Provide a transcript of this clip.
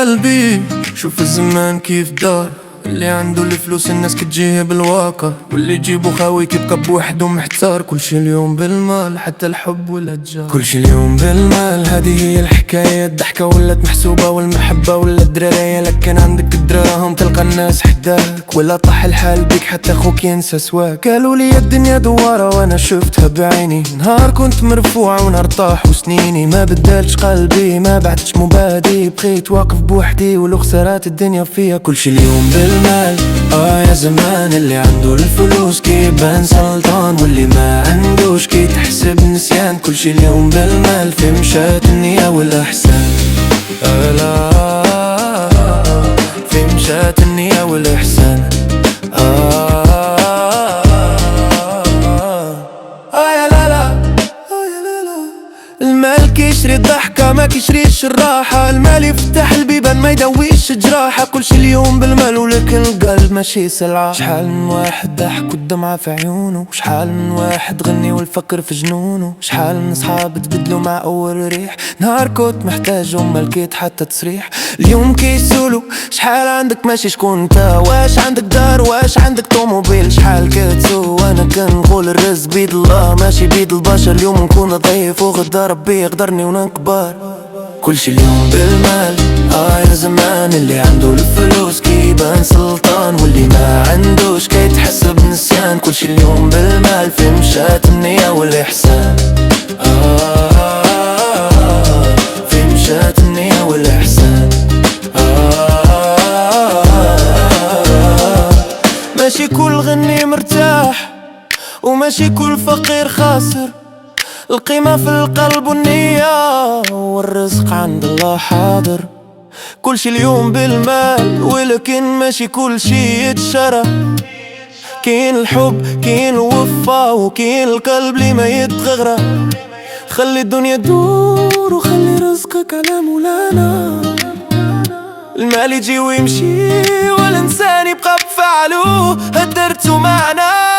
قلبي شوف الزمان كيف دار، اللي عنده الفلوس الناس كتجيه بالواقع، واللي يجيبو خاوي كيبقى بوحدو محتار. كل شي اليوم بالمال حتى الحب والأتجار، كل شي اليوم بالمال. هذه هي الحكاية، الضحكة ولات محسوبة والمحبة ولات درارية. لكن عندك الدراهم تلقى الناس حداك، ولا طاح الحال بيك حتى خوك ينسى سواك. قالوا لي الدنيا دوارة وانا شفتها بعيني، نهار كنت مرفوع ونهار طاح وسنيني. ما بدلتش قلبي ما بعدتش مبادي، بقيت واقف بوحدي ولو خسارات الدنيا فيها. كل شي اليوم بالمال يا زمان، اللي عنده الفلوس كيبان سلطان، واللي ما عندوش كي تحسب نسيان. كل شي اليوم بالمال، في مشات النية والإحسان. لا في مشات النية والإحسان. يا لا المال كيشري الضحكة ما كيشريش الراحة، المال يفتح البيبان ما يدويش جراحة. كل شي اليوم بالمال ولكن القلب ماشي سلعة. شحال من واحد ضحك والدمعة في عيونه، شحال من واحد غني والفقر في جنونه، شحال من صحاب تبدلوا مع أول ريح. نهار كنت محتاجهم ما لقيت حتى تصريح. اليوم كيسولو شحال عندك ماشي شكون انت، واش عندك دار واش عندك طوموبيل، شحال كتسو. وانا كنقول الرزق بيد الله ماشي بيد البشر، اليوم نكون ضعيف وغدا ربي يقدرني ونكبر. كل شي اليوم بالمال يا زمان، اللي عنده الفلوس كيبان سلطان، واللي ما عندوش كيتحسب نسيان. كل شي اليوم بالمال، في مشات النية والإحسان. في مشات النية والإحسان. ماشي كل غني مرتاح وماشي كل فقير خاسر، القيمة في القلب والنية، والرزق عند الله حاضر. كل شي اليوم بالمال ولكن ماشي كل شي يتشرى. كاين الحب كاين الوفا وكاين القلب اللي ما يتغرى. خلي الدنيا تدور وخلي رزقك على مولانا. المال يجي ويمشي والإنسان يبقى بفعله، هدرتو معنا.